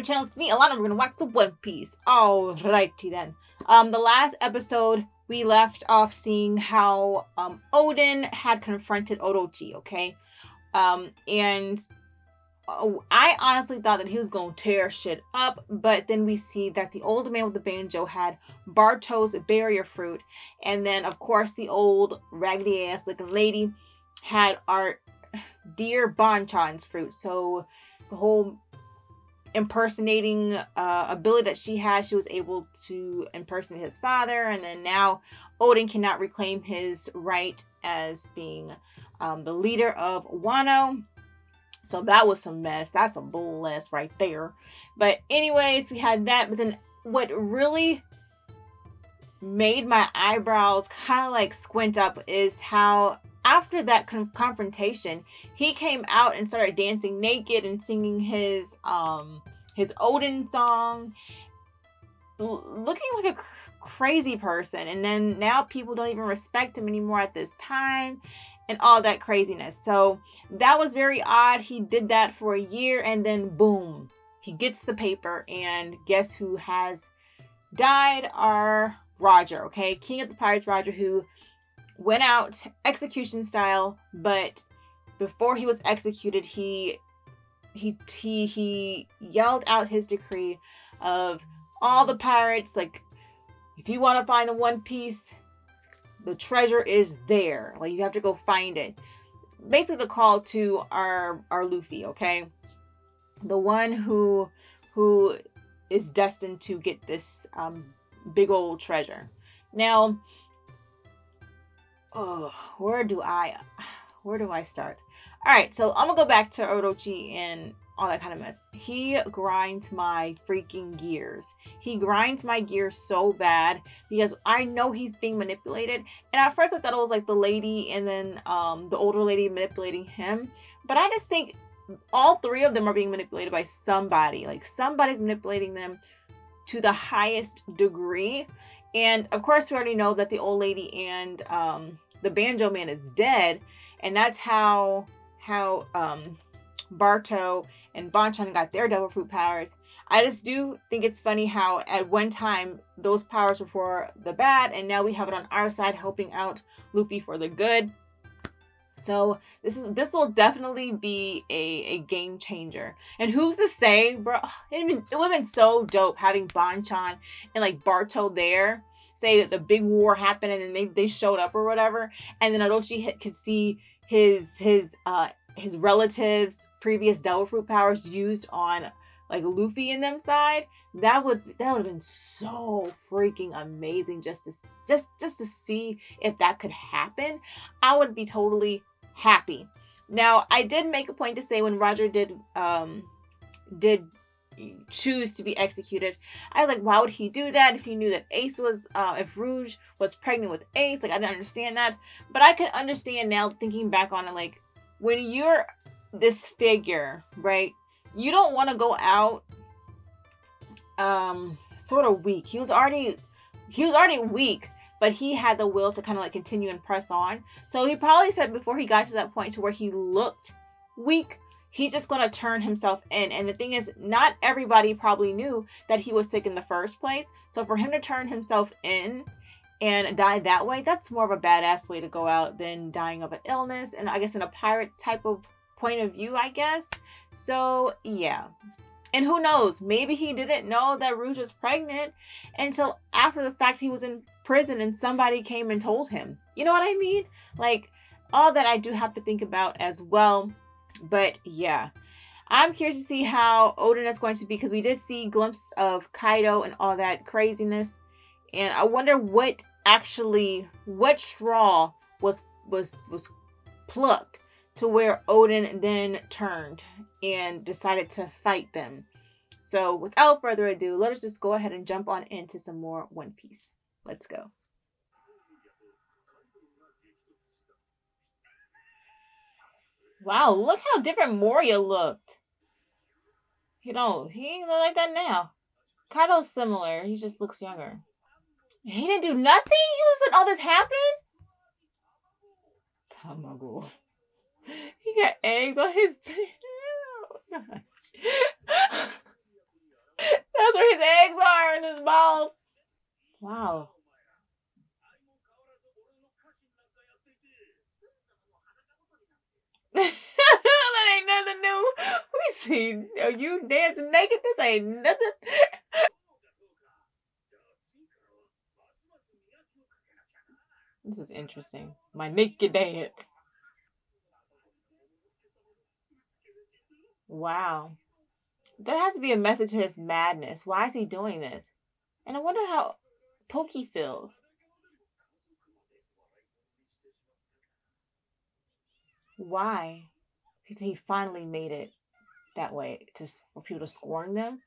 my channel. It's me, Alana. We're gonna watch some One Piece. Alrighty then. The last episode we left off seeing how Oden had confronted Orochi, okay? And I honestly thought that he was gonna tear shit up, but then we see that the old man with the banjo had Barto's barrier fruit, and then of course the old raggedy ass looking lady had our dear Bonchan's fruit. So the whole impersonating ability that she had, she was able to impersonate his father, and then now Oden cannot reclaim his right as being the leader of Wano. So that was some mess. That's a bull mess right there. But anyways, we had that. But then what really made my eyebrows kind of like squint up is how after that confrontation, he came out and started dancing naked and singing his Odin song, looking like a crazy person. And then now people don't even respect him anymore at this time and all that craziness. So that was very odd. He did that for a year and then boom, he gets the paper, and guess who has died? Our Roger, okay? King of the Pirates Roger, who went out execution style, but before he was executed, he yelled out his decree of all the pirates, like, if you want to find the One Piece, the treasure is there. Like, you have to go find it. Basically the call to our Luffy, okay? The one who is destined to get this big old treasure. Now, where do I start? All right, so I'm gonna go back to Orochi and all that kind of mess. He grinds my freaking gears. He grinds my gears so bad because I know he's being manipulated. And at first I thought it was like the lady and then the older lady manipulating him. But I just think all three of them are being manipulated by somebody. Like, somebody's manipulating them to the highest degree. And of course we already know that the old lady and the banjo man is dead, and that's how Barto and Bonchan got their devil fruit powers. I just do think it's funny how at one time those powers were for the bad, and now we have it on our side helping out Luffy for the good. So this will definitely be a game changer. And who's to say, bro? It would have been so dope having Bonchan and like Barto there. Say the big war happened and then they showed up or whatever, and then Orochi could see his relatives' previous devil fruit powers used on like Luffy and them side. That would have been so freaking amazing just to see if that could happen. I would be totally happy. Now, I did make a point to say when Roger did choose to be executed, I was like, why would he do that if he knew that if Rouge was pregnant with Ace? Like, I didn't understand that, but I could understand now thinking back on it. Like, when you're this figure, right, you don't want to go out sort of weak. He was already weak, but he had the will to kind of like continue and press on. So he probably said before he got to that point to where he looked weak, he's just going to turn himself in. And the thing is, not everybody probably knew that he was sick in the first place. So for him to turn himself in and die that way, that's more of a badass way to go out than dying of an illness. And I guess in a pirate type of point of view, I guess. So yeah. And who knows, maybe he didn't know that Rouge was pregnant until after the fact he was in prison and somebody came and told him. You know what I mean? Like, all that I do have to think about as well. But yeah, I'm curious to see how Oden is going to be, because we did see glimpses of Kaido and all that craziness. And I wonder what straw was plucked to where Oden then turned and decided to fight them. So without further ado, let us just go ahead and jump on into some more One Piece. Let's go. Wow, look how different Moria looked. He ain't look like that now. Kaido's similar, he just looks younger. He didn't do nothing? He was letting all this happen? Tamago. He got eggs on his... Oh, gosh. That's where his eggs are and his balls. Wow. That ain't nothing new. We see you dancing naked. This ain't nothing. This is interesting. My naked dance. Wow. There has to be a method to his madness. Why is he doing this? And I wonder how Toki feels. Why? Because he finally made it that way, just for people to scorn them.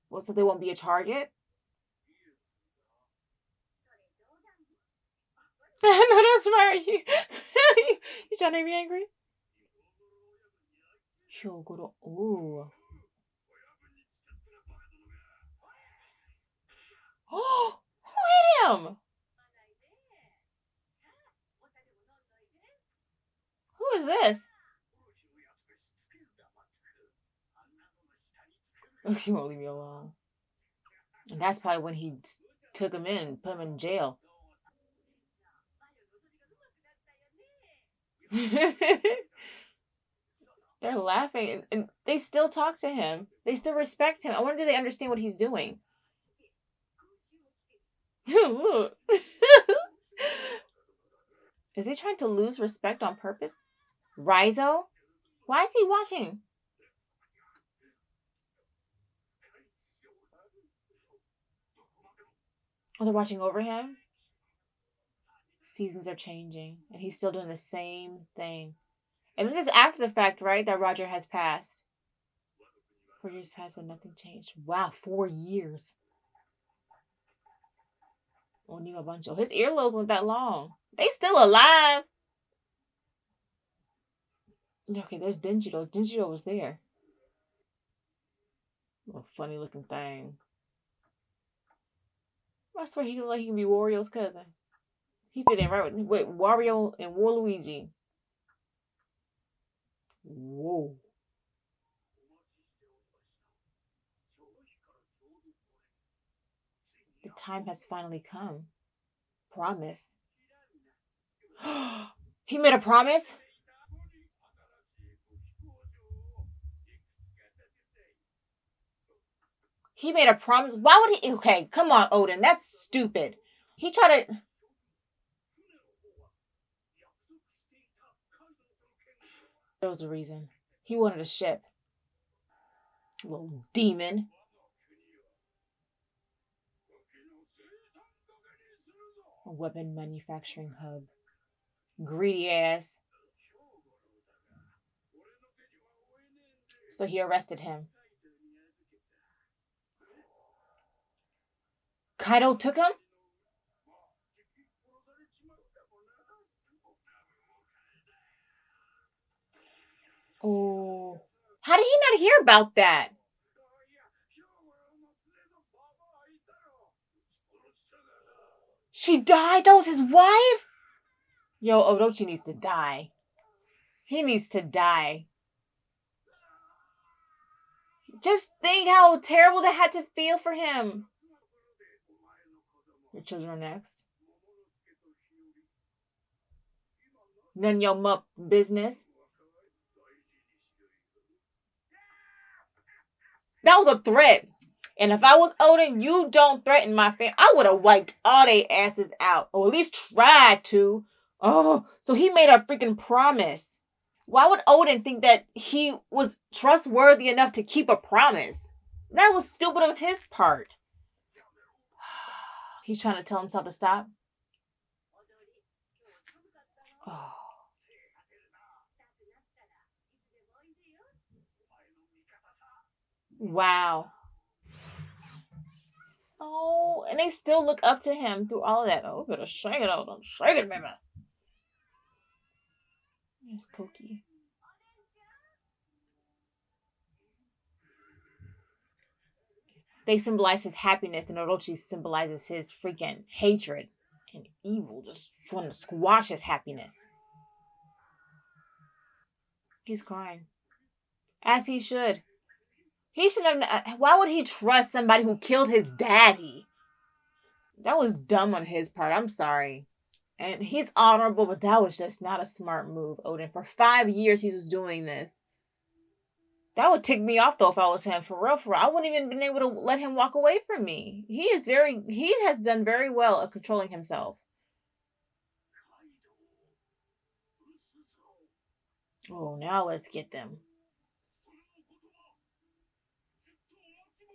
Well, so they won't be a target. No, that's right. You trying to make me angry? Hyogoro. Ooh. Oh, who hit him? Who is this? He won't leave me alone. And that's probably when he took him in, put him in jail. They're laughing and they still talk to him. They still respect him. I wonder if they understand what he's doing. Look. Is he trying to lose respect on purpose? Rizo? Why is he watching? Oh, they're watching over him? Seasons are changing, and he's still doing the same thing. And this is after the fact, right? That Roger has passed. 4 years passed, but nothing changed. Wow, 4 years. Onima Bancho. His earlobes weren't that long. They still alive. Okay, there's Denjiro. Denjiro was there. A funny looking thing. I swear he looked like he can be Wario's cousin. He fit in right with Wario and Waluigi. Whoa. The time has finally come. Promise. He made a promise? He made a promise? Why would he? Okay, come on, Odin. That's stupid. He tried to. There was a reason. He wanted a ship. Little demon. A weapon manufacturing hub. Greedy ass. So he arrested him. Kaido took him? Oh. How did he not hear about that? She died? That was his wife? Yo, Orochi needs to die. He needs to die. Just think how terrible that had to feel for him. Your children are next. None of your business. That was a threat. And if I was Odin, you don't threaten my family. I would have wiped all their asses out. Or at least tried to. Oh, so he made a freaking promise. Why would Odin think that he was trustworthy enough to keep a promise? That was stupid on his part. He's trying to tell himself to stop. Oh. Wow. Oh, and they still look up to him through all of that. Oh, better shake it out. Don't shake it, baby. There's Toki. They symbolize his happiness, and Orochi symbolizes his freaking hatred and evil, just trying to squash his happiness. He's crying. As he should. He should have. Why would he trust somebody who killed his daddy? That was dumb on his part. I'm sorry. And he's honorable, but that was just not a smart move, Odin. For 5 years, he was doing this. That would tick me off, though, if I was him. For real, for real. I wouldn't even been able to let him walk away from me. He has done very well at controlling himself. Oh, now let's get them.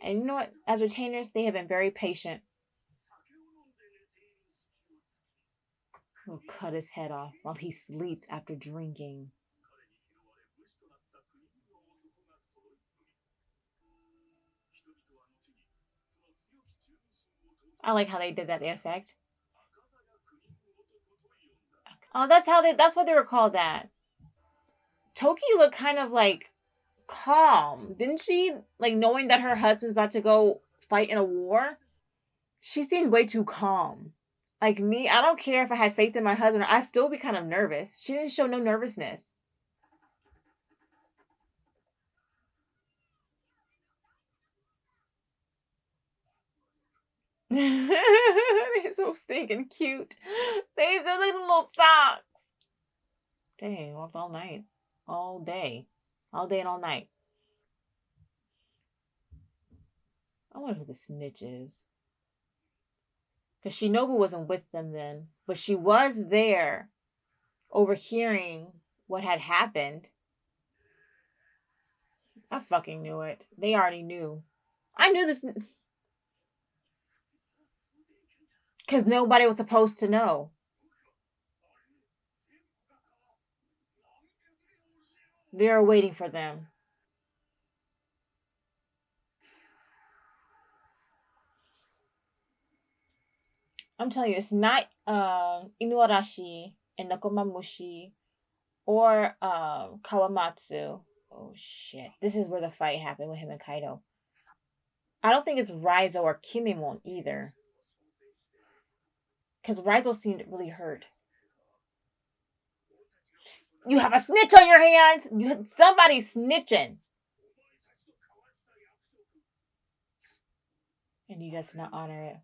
And you know what? As retainers, they have been very patient. He'll cut his head off while he sleeps after drinking. I like how they did that, the effect. Oh, that's what they were called that. Toki looked kind of like calm, didn't she? Like knowing that her husband's about to go fight in a war. She seemed way too calm. Like me, I don't care if I had faith in my husband, I'd still be kind of nervous. She didn't show no nervousness. They're so stinking cute. They just like little socks. Dang, walked all night. All day. All day and all night. I wonder who the snitch is. Because Shinobu wasn't with them then. But she was there, overhearing what had happened. I fucking knew it. They already knew. I knew this. Because nobody was supposed to know. They're waiting for them. I'm telling you, it's not Inuarashi and Nakomamushi or Kawamatsu. Oh shit. This is where the fight happened with him and Kaido. I don't think it's Raizo or Kinemon either. Because Raizo seemed really hurt. You have a snitch on your hands! You had somebody snitching! And he does not honor it.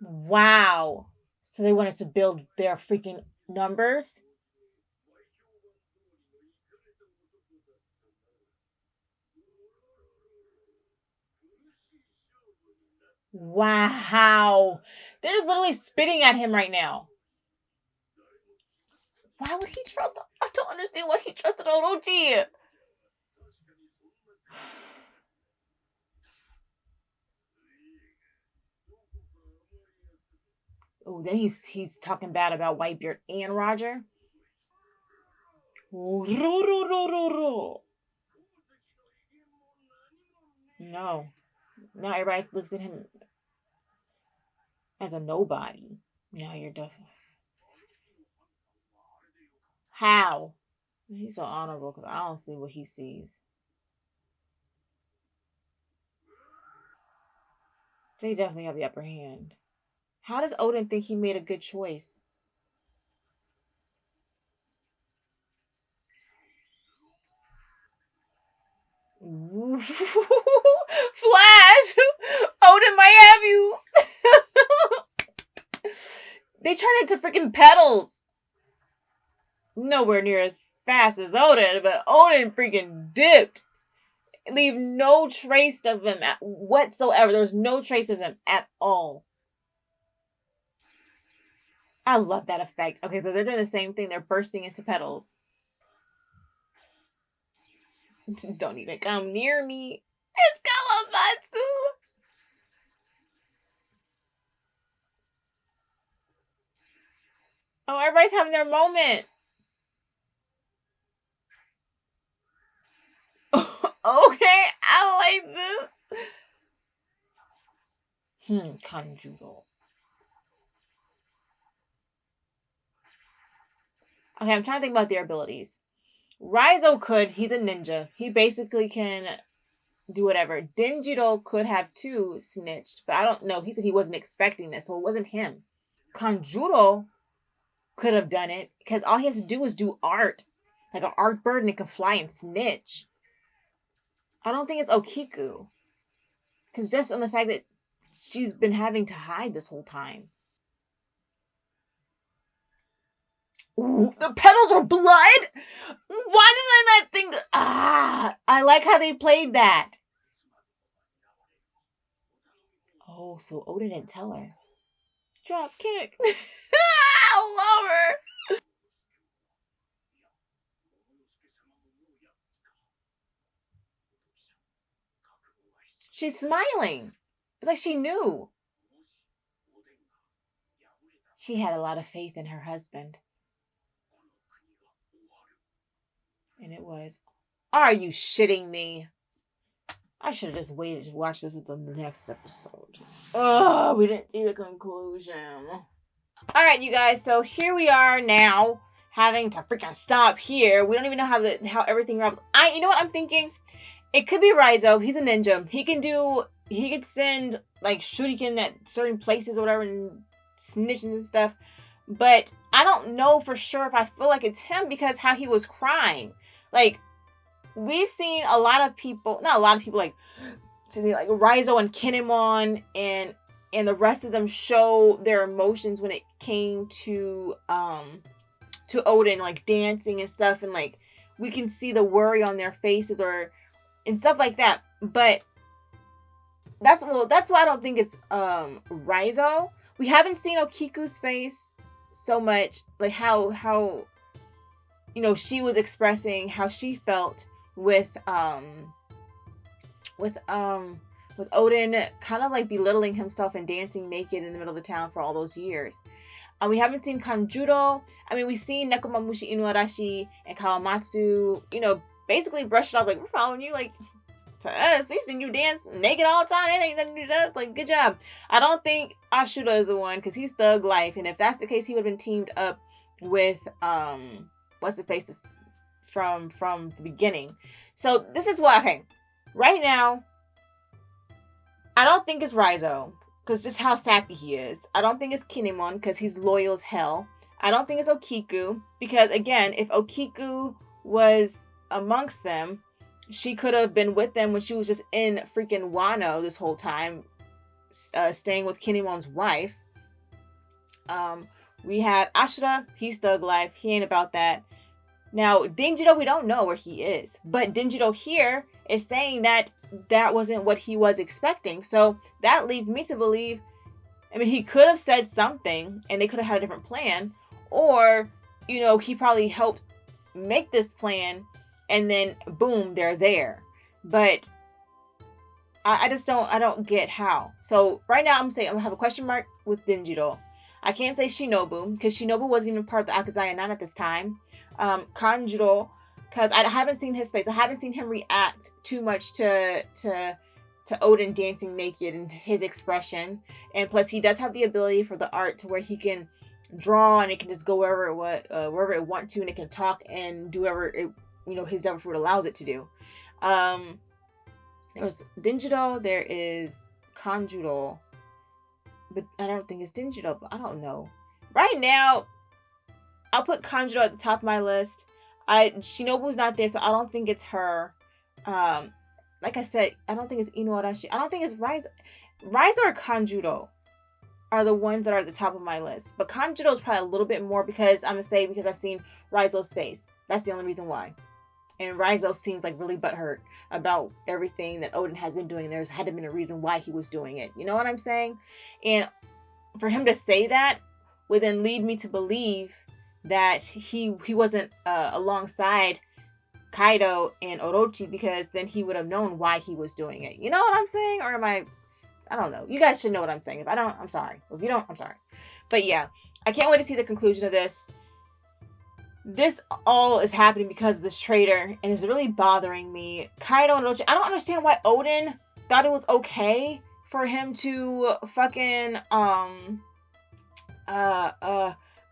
Wow. So they wanted to build their freaking numbers? Wow. They're just literally spitting at him right now. Why would he trust? I don't understand why he trusted Orochi. Oh, then he's talking bad about Whitebeard and Roger. No. Now everybody looks at him as a nobody. Now you're deaf. How? He's so honorable because I don't see what he sees. They definitely have the upper hand. How does Odin think he made a good choice? Flash! Odin might have you! They turn into freaking petals! Nowhere near as fast as Odin, but Odin freaking dipped. Leave no trace of him whatsoever. There's no trace of him at all. I love that effect. Okay, so they're doing the same thing. They're bursting into petals. Don't even come near me. It's Kawamatsu. Oh, everybody's having their moment. Okay, I like this. Kanjuro. Okay, I'm trying to think about their abilities. Raizo he's a ninja. He basically can do whatever. Denjiro could have too snitched, but I don't know. He said he wasn't expecting this, so it wasn't him. Kanjuro could have done it because all he has to do is do art, like an art bird, and it can fly and snitch. I don't think it's Okiku because just on the fact that she's been having to hide this whole time. Ooh, the petals are blood? Why did I not think I like how they played that. Oh, so Oden didn't tell her. Drop kick. I love her. She's smiling. It's like she knew. She had a lot of faith in her husband. And it was. Are you shitting me? I should have just waited to watch this with the next episode. Oh, we didn't see the conclusion. Alright, you guys, so here we are now, having to freaking stop here. We don't even know how everything wraps. You know what I'm thinking? It could be Raizo. He's a ninja. He could send, like, shuriken at certain places or whatever and snitches and stuff. But I don't know for sure if I feel like it's him because how he was crying. Like, we've seen a lot of people, not a lot of people, like Raizo and Kinemon and the rest of them show their emotions when it came to Oden, like dancing and stuff, and like we can see the worry on their faces and stuff like that. But that's why I don't think it's Raizo. We haven't seen Okiku's face so much, like how she was expressing how she felt with Oden kind of like belittling himself and dancing naked in the middle of the town for all those years. We haven't seen Kanjuro. I mean, we've seen Nekomamushi Inuarashi and Kawamatsu, basically brush it off like, we're following you, like, to us. We've seen you dance naked all the time. It ain't nothing to do with us. Like, good job. I don't think Ashura is the one because he's thug life. And if that's the case, he would have been teamed up with, what's the face from the beginning. So this is what, okay, right now, I don't think it's Raizo because just how sappy he is. I don't think it's Kinemon because he's loyal as hell. I don't think it's Okiku because, again, if Okiku was amongst them, she could have been with them when she was just in freaking Wano this whole time, staying with Kinemon's wife. We had Ashura. He's thug life. He ain't about that. Now, Denjiro, we don't know where he is. But Denjiro here is saying that wasn't what he was expecting. So that leads me to believe, he could have said something and they could have had a different plan. Or, he probably helped make this plan and then, boom, they're there. But I don't get how. So right now I'm going to have a question mark with Denjiro. I can't say Shinobu because Shinobu wasn't even part of the Akazaya 9 at this time. Kanjuro, because I haven't seen his face. I haven't seen him react too much to Oden dancing naked and his expression. And plus, he does have the ability for the art to where he can draw and it can just go wherever it wants to, and it can talk and do whatever it, his devil fruit allows it to do. There's Denjiro, there is Kanjuro, but I don't think it's Denjiro. But I don't know. Right now, I'll put Kanjuro at the top of my list. Shinobu's not there, so I don't think it's her. Like I said, I don't think it's Inuarashi. I don't think it's Raizo. Raizo or Kanjuro are the ones that are at the top of my list. But Kanjuro is probably a little bit more because I've seen Raizo's face. That's the only reason why. And Raizo seems like really butthurt about everything that Oden has been doing. There's had to be a reason why he was doing it. You know what I'm saying? And for him to say that would then lead me to believe that he wasn't alongside Kaido and Orochi, because then he would have known why he was doing it. You know what I'm saying? Or am I don't know. You guys should know what I'm saying. If I don't, I'm sorry. If you don't, I'm sorry. But yeah, I can't wait to see the conclusion of this. This all is happening because of this traitor, and it's really bothering me. Kaido and Orochi, I don't understand why Oden thought it was okay for him to fucking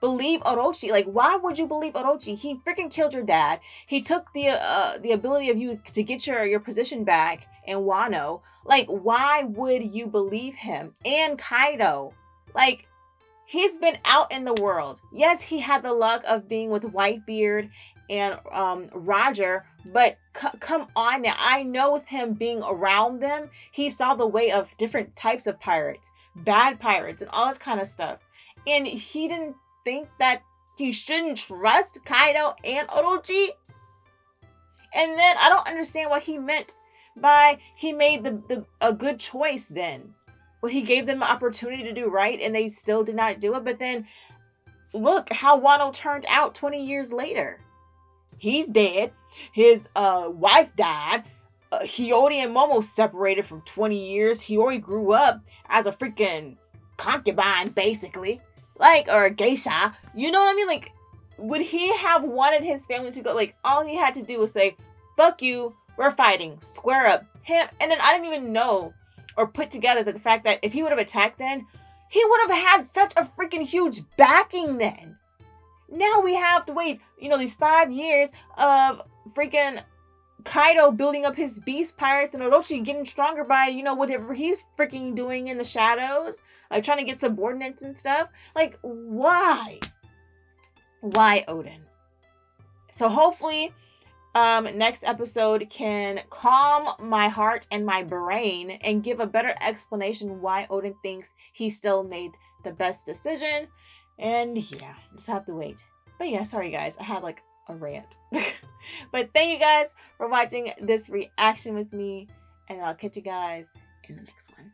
believe Orochi. Like, why would you believe Orochi? He freaking killed your dad. He took the ability of you to get your position back in Wano. Like, why would you believe him? And Kaido, like, he's been out in the world. Yes, he had the luck of being with Whitebeard and Roger, but come on now. I know with him being around them, he saw the way of different types of pirates, bad pirates, and all this kind of stuff. And he didn't think that he shouldn't trust Kaido and Orochi. And then I don't understand what he meant by he made a good choice then. Well, he gave them an opportunity to do right and they still did not do it. But then look how Wano turned out 20 years later. He's dead. His wife died. Hiyori and Momo separated for 20 years. Hiyori grew up as a freaking concubine, basically. Like, or a geisha. You know what I mean? Like, would he have wanted his family to go? Like, all he had to do was say, fuck you, we're fighting, square up. Him. And then I didn't even know or put together the fact that if he would have attacked then, he would have had such a freaking huge backing then. Now we have to wait, these 5 years of freaking Kaido building up his beast pirates and Orochi getting stronger by, whatever he's freaking doing in the shadows, like trying to get subordinates and stuff. Like, why? Why, Oden? So hopefully, next episode can calm my heart and my brain and give a better explanation why Oden thinks he still made the best decision. And yeah, just have to wait. But yeah, sorry guys, I had like a rant. But thank you guys for watching this reaction with me, and I'll catch you guys in the next one.